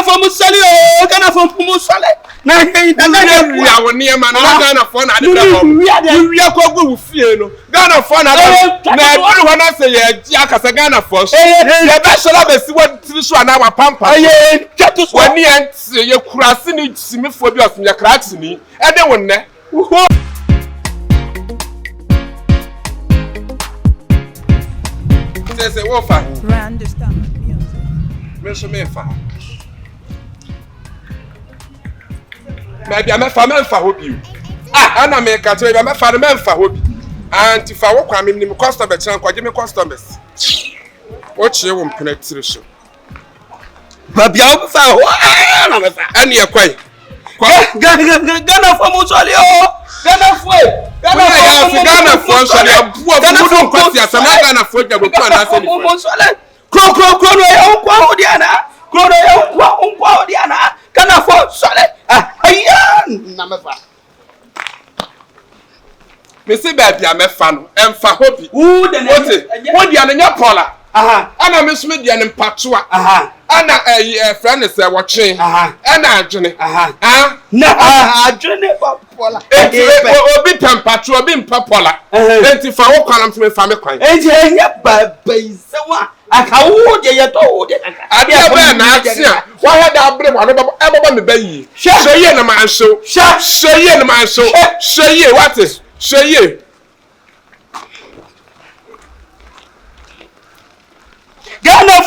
Ghana for Musali, Ghana for Musale. Na ya woni e ma na Ghana for na de bra. We ko go fie no. Ghana for na na duru ho na se ye ji akasa Ghana for. Ye be shola be si wo so na wa pampa. Aye, chatu so. Wani ent ye kurase ni simifo bi osumya krakse ni. E de wonne. Say what for? I understand. Me so me fa. Maybe I'm a family for hobby. Ana me ka to be fa me fa hobby. Anti fa wo kwa me nim customer chan kwa me customers. Wo chie wo mpene so. Ba bia wo fa ho na me fa. Ani e kwai. Ghana for Musali o. Ghana for. Ghana for so ya buo fu kwasi asama Ghana for ja boku na se ni. Kro no ya nkwa ho dia na. Kro no ya nkwa ho dia na. Ghana for sole. Ayan na me fa. Me se ba bia me fa no emfa hobi. Wo de na. Wo dia na nya pola. Aha. Ana me so me dia ne mpatoa. Aha. Ana friend say wo twen. Aha. Ana adwene. Aha. Ah. Na adwene pola. Obi pampatoa obi mpapola. Enti fa wo kwanam to me fa me kwan. Enti enya baba isewa. Aka wo de ye to wo de aka. Ade aba na atia. Wo ha da abre mo no baba me bayi. Hweye na man show. Hweye na man show. Hweye what is? Hweye. Ghana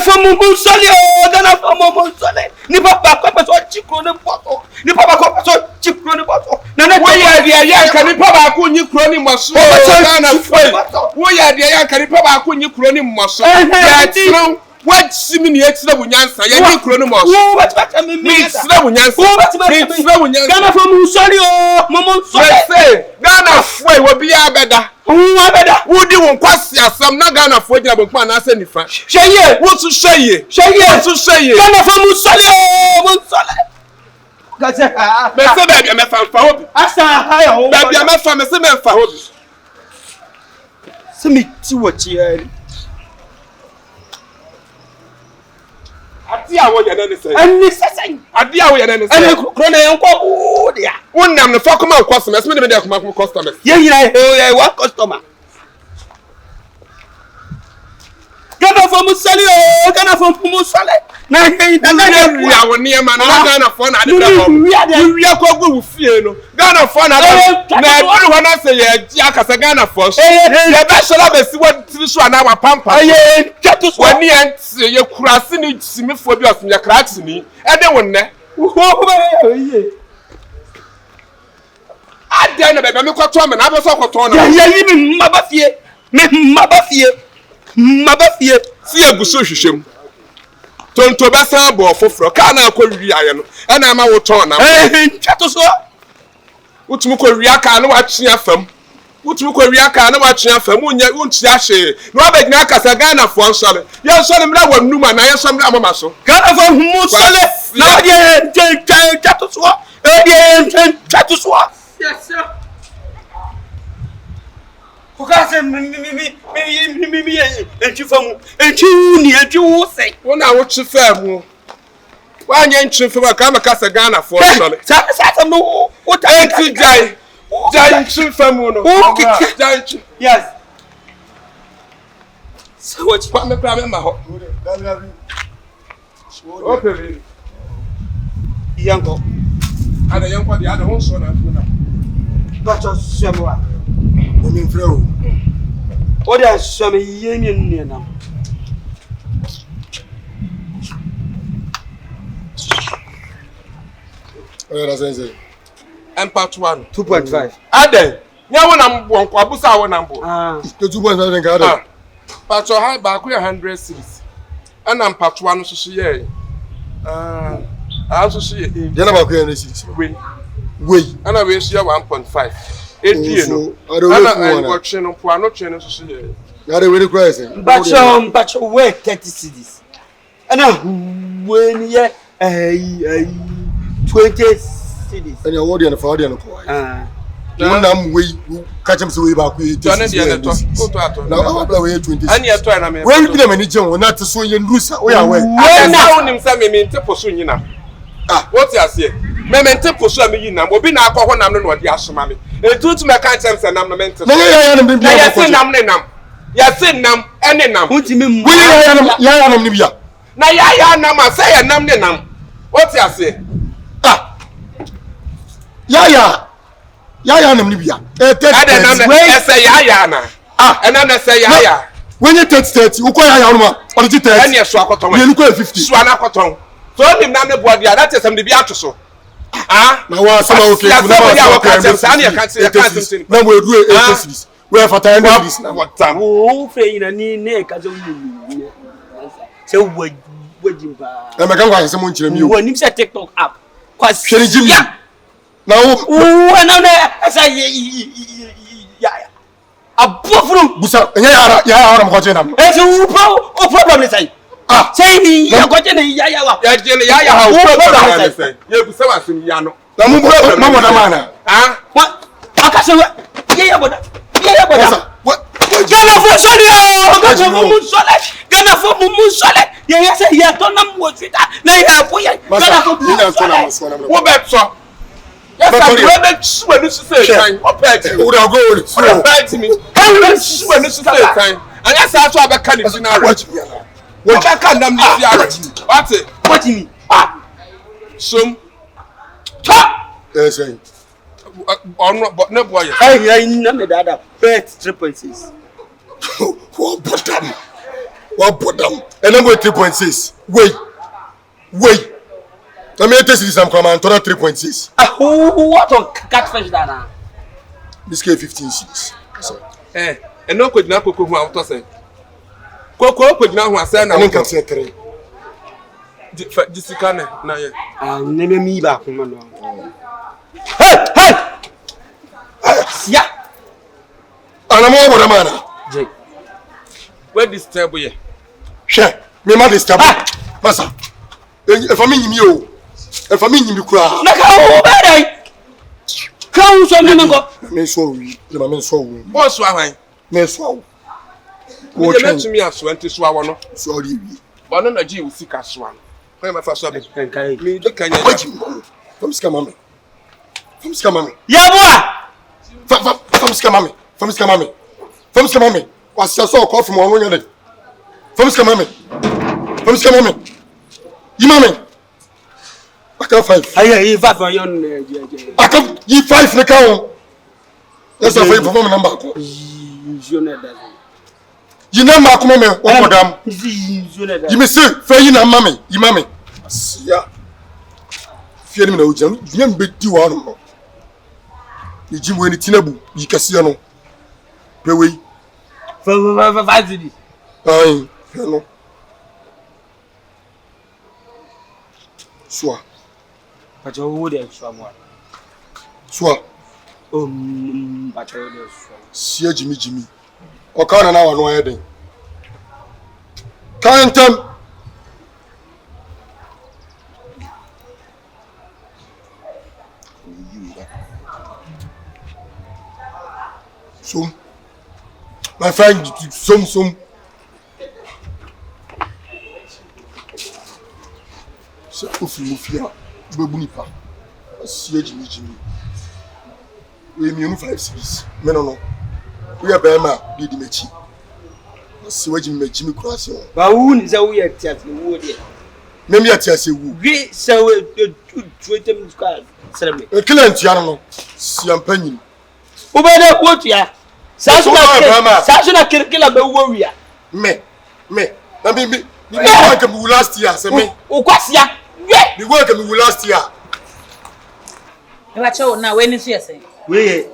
for Musali, Ghana for Musali. Nipa ba ko so chikro ne boto. Nipa ba ko so chikro ne boto. Na na wo ya dia ya ka nipa ba ko nyi kro ni moso. Ghana for. Wo ya dia ya ka nipa ba ko nyi kro ni moso. Ya tiro what simi ni etira bunyansa ya nyi kro ni moso. Wo batata me etira bunyansa. Wo etira bunyansa. Ghana for Musali o, Musali. Ghana for wo bia beda. Wudi won kwasi asam na Ghana for gina bonkwa na ase nifa. Hweye, wo tu hweye. Ghana for Musali o, Musali. Gaze ha. Me se ba bia me fa hobi. Asa ha ya ho. Ba bia me fa me se me fa hobi. Se me ti wo chi ari. Adi awo ye na ne se. Ani sesen. Adi awo ye na ne se. Ani kro na enko o dia. Wonnam ne fa kuma customers me de kuma customers. Ye yira wa customer. Ghana for Musali o, Ghana for Musale. Na ya woni e ma na Ghana for na de bra. We ko go fie no. Ghana for na na duru ho na se ye ji akasa Ghana for. Ye be shola be si wo so na wa pampa. Aye, chatu so. Wani ent ye kurase ni simifo bi osumya krakse ni. E de wonne. Oye. Ade na be me kwato me na be so kwato na. Ya yi mi maba fie. Mabafie si eguso hwehwem tonto besa bo foforo ka na akọwi aye no e na ma wo ton na chato so utumu ko wi aka na wa twea fam utumu ko wi aka na wa twea fam unya unti ahye na obegina akasa Ghana fo nsole ye nsole mra wa numa na ye nsole mra mama so Ghana fo musole na de chato so chato so yes sir Kokase mi enchi famu enchi uni enchi wo sei wona wo chi famu wa nya enchi famu ka makasa Ghana for nsole sa no wo ta enchi jai enchi famu no jai yes so what pa me pra me ma ho okay yango ada yango dia ada ho so na ba cho semwa Omi freo. O de asome yeni nne na. Oya na sense. Part 1 2.5. Ade, nya wona mbo nko abusa wona mbo. The 2.5 nka ade. Part high ba ku 100 cities. Ana part 1 no so ye. So so ye. Dia na ba ku 100 cities. We. Ana we so 1.5. Edie no. Ana watch no po ano twe no so ye. Na de we cry say. But we 30 cities. Ana when ye 20 cities. And your audience for audience ko. You nam we catch him so we back we. Now I we 20. And you try na me. When be the manager not to so you lose we are well. I know him say me nte so nyina. Ah, what you say? Me nte so me nyina. Obi na akọ nam no na odi asoma me. Etutu me kan chem say nam no mente. Na ya nam bi. Ya say nam ne nam. Ya say nam ene nam. Untimi mu. Ya nam ni bia. Na ya nam say ya nam ne nam. What you say? Ah. Ya nam ni bia. Wait, say ya na. Ah, and I say ya. When you take 30, you call ya ma. Or you 30. And you swap on. You look 50. Swana cotton. So him nam ne board ya, that is some the bia to so. Ah, na wa sama okay. Na we do 8 cities. We have for 10 cities. Na what time? Oh, fe ina ni ne ka zo ni. Se wajimba. E me kan kwa se mo nchire mi o. Wo nim se TikTok app. Kwa Sheri Jimmy. Na na na asa ya. Abofru. Busa, ya ara mo kwa chena. Ese o problem ni sai. Ah, say ni ya kwa chena ya wa. Ya jene ya ha o problem ni sai. Ye busa wa sim ya no. Na mo mo na mana. Ah, What? Akase ya boda. Ya boda. What? Gana fo sole o, gana fo mu sole. Gana fo mu sole. Ya say ya to na mo fita. Na ya fo ya. Gana fo mu sole. wo bet so. Yes, I'm ready to when this say time. What bet you? Wo da go o. What bet me? When this say time. And yes, I to abeka ni final. Watch me. What can them this year? What it? What me? Ah. Some. Ta. Yes, sir. On but no boy. Hey, na me dada. Bet 3.6. What put them? And number 3.6. Wait. Let me test this. I'm coming. Total 3.6. What on catfish dada? This K 15.6. Eh, and no could not cook who I was saying. Coco could not who say I think I'm saying 3. This is kind of now. Never me back, man. Hey! Yeah. And I'm over the man. Jake. Where this table here? Share. Me man this table. Massa. If I mean you. If I mean you cry. Na ka o bere. Ka o so me ngo. Me so we. The man so we. Boss wa hwan? Me so. Wo chen to me aso enti so awo no. So we. But no na ji wo sika so an. Why my first one? Enkai. Me do kan ya. From scam mommy. Yeboah. From scam mommy. Was your so call from one day. From scam mommy. You mommy. I can't 5. Aye, 5 on yon. I can't you 5 na count. That's a 5 for number. You know my come on one for them. You may say fair you na mommy. You mommy. Yeah. Fear me no jam. You be ti one. You jim when tinabu. You can see no. Pe we. 5 cedi. Aye. No. Soa. But you would have someone. Soa. But you would have See Jimmy. O ka na na wa no eden. Can't tell. So, my friend, some. So, Mufia, Nipa. See Jimmy. We mean 5 cities. No. We are Bema, did Mechi. See what Jimmy cross. But who is a weird chat? Maybe I tell you, we so 20 minutes. a killer and Tiano, see I'm penny. Ubeda what ya? Sasuna kirkila be warrior. Me. I mean, the work we last year, say me. Ukwasia. The work we last year. Watch out now. When is you say? We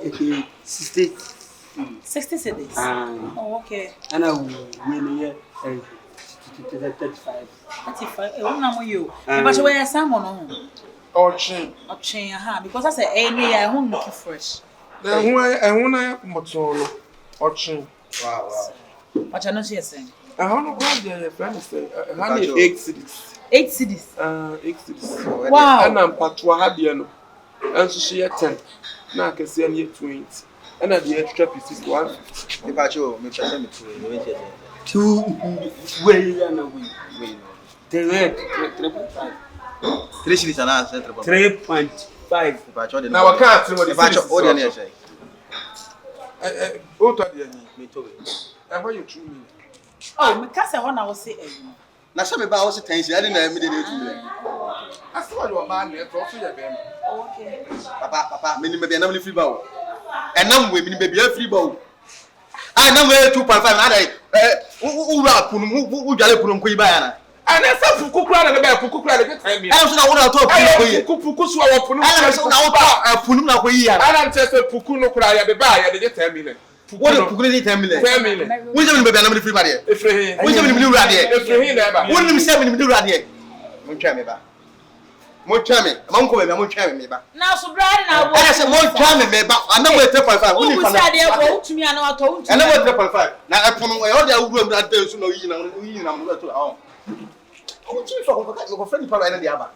60 cedis. Oh, okay. And I will 35. 35. What number you? But you wear salmon on. Ochin. Because I say any I won't look fresh. Then why I want to motor Ochin. Wow. But I know she is saying. I don't know what your friend is saying. 8 cities. 8 cedis. 8 cities. Wow. And I'm Patwa Hadiano. And so she had 10. na ka se any 20 and the extra pieces 150 me pacho me pesa me two way and we 3.5 3 shillings ana 3.5 pacho de na wa ka atre what pacho o de na e say o to de ni me to and why you true me Oh, me ka se ho na wo se na se me ba wo se 10 shillings ade na me de na etu me ase wa your man na to so ya be Okay. papa me ni me be na me free ba o enam we me ni be be free ba o ah na we 2.5 na dai u ra punu u dwale punu ko yi ba ya na ana sa fuku kura na be fuku kura na time ana so na wo na to punu ko yi fuku so wa punu ana so na wo to punu na ko yi ya ana nche se fuku no kura ya be ba ya de time ne wo de fuku ni 10 million wo je me be na me free ba de efrehin wo je me ni ura de efrehin na ba wo ni se me ni ura de mo twa me ba mo twa me ma nko be mo twa me ba Na so brad na wo ana se mo twa me ba ana wo 3.5 wo ni fa na de ko utumi ana wa to utumi ana wo 3.5 na epono e o de awuru am ade so na yi na mo to ah o ti so ko friend pa na de aba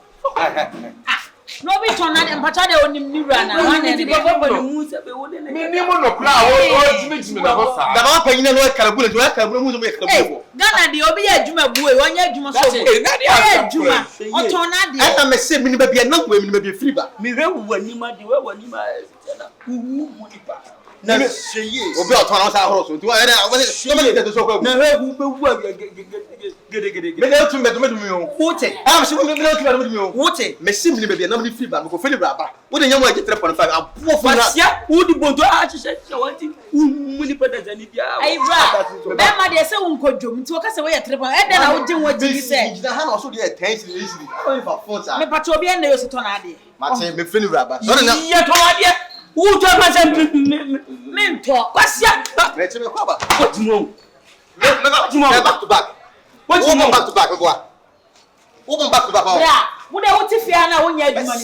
no be turn na mpacha de onim ni wura na wan de baba ni mu se be wo de me ni mo no kura o jimi na ho sa da ba pa nyina no karabula to karabula mu so me karabula Ghana de obi ya adwuma buwe won ya adwuma so eh na de adwuma o turn na de ana me se me ni ba bia na we me ni ba bia free ba mi re wo ni ma de we wo ni ma na wu Nipa na seye obi o turn na sa horo so nti wa era o se no me de so ko na he wu be wu gede me de tum be to me dum yo wote ah se me de tum be to me dum yo wote me se me ni ba bia na me free ba me ko feli bra ba wo de nyamo 3.5 abuo fo na Basia udi bonto a chise wanti mu Nipa da zani dia ai bra be ma de se won kodwom nti o ka se we ya trepa e de na wo gin wo gin se jina ha na so de 10 cedi easily o fa fonta me pacho obi na yo se turn na de mate me feli bra ba so na ye to ade wu to ma se me nto Basia me te me kwa ba what no me back to back what wo no back to back boy wo back to back ba bra wo de wo ti fia na wo nya adwuma ni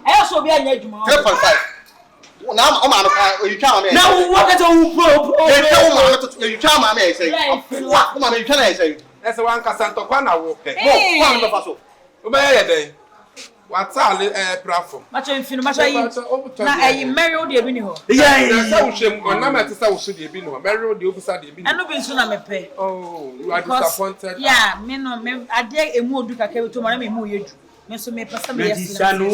e so obi anya adwuma 3.5 na o ma no ka you try me na wo ka to wu pro e te o ma no you try me say o ma no you try say ese wan ka santo kwa na wo mo kwa ndo fa so o be ye den wa tale platform macho infinu macho yi na ayi Mary o de bi ni ho na sa wo hwem ona ma te sa wo so de bi no Mary o de obusa de bi no eno bi nso na me pe oh you are disappointed yeah me no me ade emu odu kakẹ to ma na me mu yedu me so me pasa me yes Sano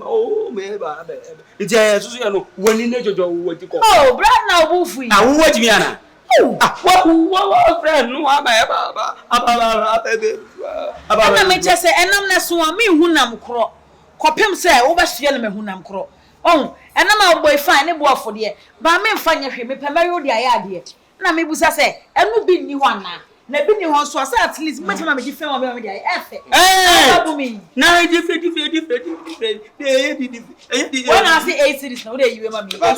oh me ba ba ije susu ya no woni ne jojo wo ti ko oh brad na obufu yi na wo wajimi ana wa friend no aba na me chese enam na so me hunam kro kopem se wo ba hye le me hunam kro oh enam a boy fine ne bo afode ba me mfa nya hwe me pema yo de ayade na me busa se enu bi ni ho ana na bi ni ho so asa at least me tama me di fem me de efe abu mi na different when I say 8 cities na wo de yiwe ma mi ba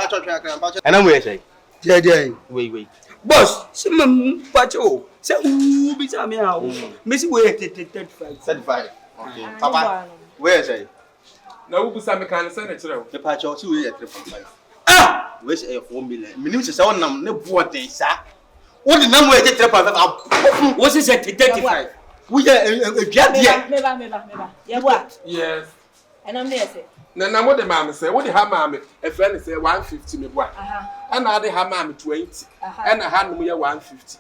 cho twa kan ba cho ana mo ye say je wait boss se me pacho se u bi sa me ha me si we 35 okay papa where say na wo busa me kan se na kire wo me pa cho si we 3.5 ah we say 4 million minim se won nam ne bo den sa wo de nam we 3.5 what is it 35 we ye bia dia me ba Yeboah yes enam ne say na mo de ma me say wo de ha ma me e friend say 150 me boa ana de ha ma me 20 ana ha no ye 150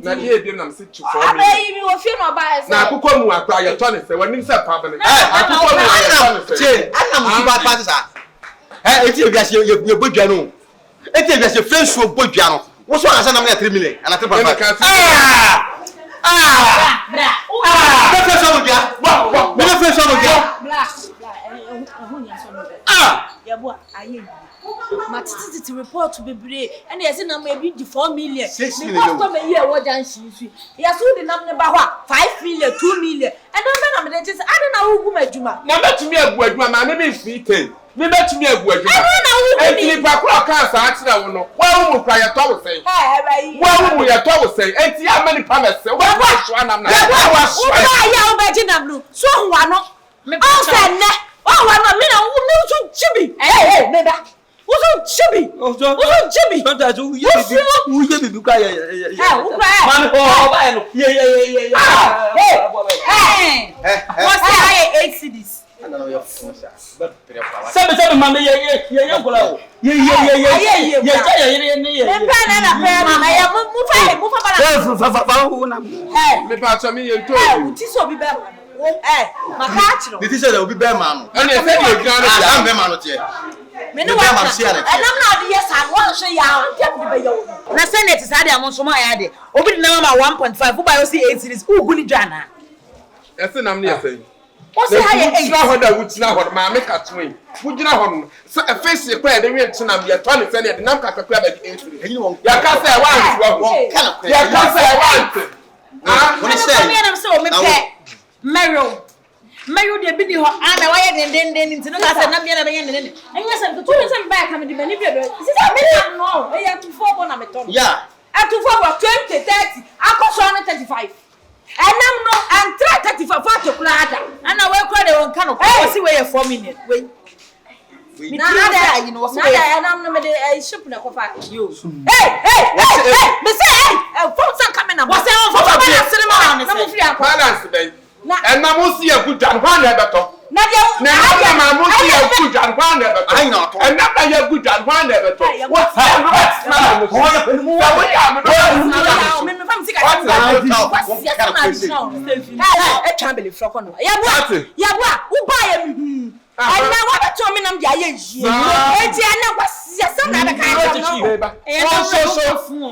na de e bi na me say 24 me abayi mi wo fi no ba say na akukọ mu akwa ye to ne say woni say pa bele akukọ mu ye to ne say che ana mo ba pa sa eti e bia se ye bodua no eti e bia se friendship bodua no wo so ansa nam na 3 million ana 3.5 me fe so bodua me fe so bodua Yeboah aye ma titi report bebre and yes na ma bi 4 million me pastor me here wo junction su yes wo de nam ne ba ho 5 million 2 million and don't na me dey say ade na wo gu madwuma na betumi agu adwuma ma me be free ten me betumi agu adwuma na wo gu enti pa kro kan sa atira wo no wa wo kwa ye to wo sei bayi wa wo ye to wo sei enti ya mani pa me sei wa so anam na wa so ya wo ba ji nam no so ho no me o se ne oh wa no me na wo me so chibi me da wo so chibi wo so chibi so that you ye bibi kwa ye wo kwa man ho ba no ye what say 8 cities ana no ye fun sa Sabe mama ye kola o. Ye. Mpa na pe mama ya mu fa bala. Fa na. Me pa so me ye to. Uti so bi be ma. Maka achiro. This is the obi be ma no. And you say you gan am be ma no tie. Me no wa. Enam na odi yes an won so ya on be yo. Na senate sade am so ma ya de. Obi di na ma 1.5 wo ba yo see 8 series ugu ni dwana. Ese nam ne yefan. What's the higher age? Now, what I would now, what my make a twin. Would you know, a face you play the real tsunami, you're 20 cents, and I'm going to play the anyone. You can't say I want. You can't say I want. When I say, I'm so Mario, the video, and I went then into the last and I'm going to yes, I'm to some back. I'm in the manipulator. This is a no. I have to 4 on a meton. Yeah, I took forward 20, 30, I got 35. And I'm no, and 35 to Plata. And I will cry the one kind of see where you're 4 minutes. Wait. Now, you know, and I'm not a ship in a coffee. You. Hey, Miss folks are coming up. What's the balance today? And I will see a good and one never. Now, I will see a good and one never. I know. And not a good and one never. What's I can't believe Frocon. Yeboah, who buy him? I now want to tell me I'm Yaye. I was yes,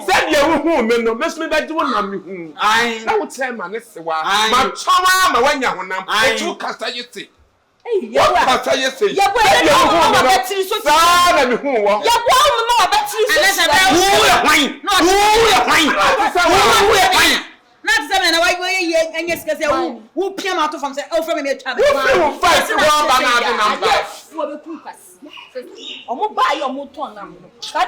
send your woman, no, miss me that you want me. I would tell my next one. My trauma, when you're on, I took Castayeti. What Castayeti? Not 7 and why and yes, because who came out from me a child. I'm buy your motor number. Why?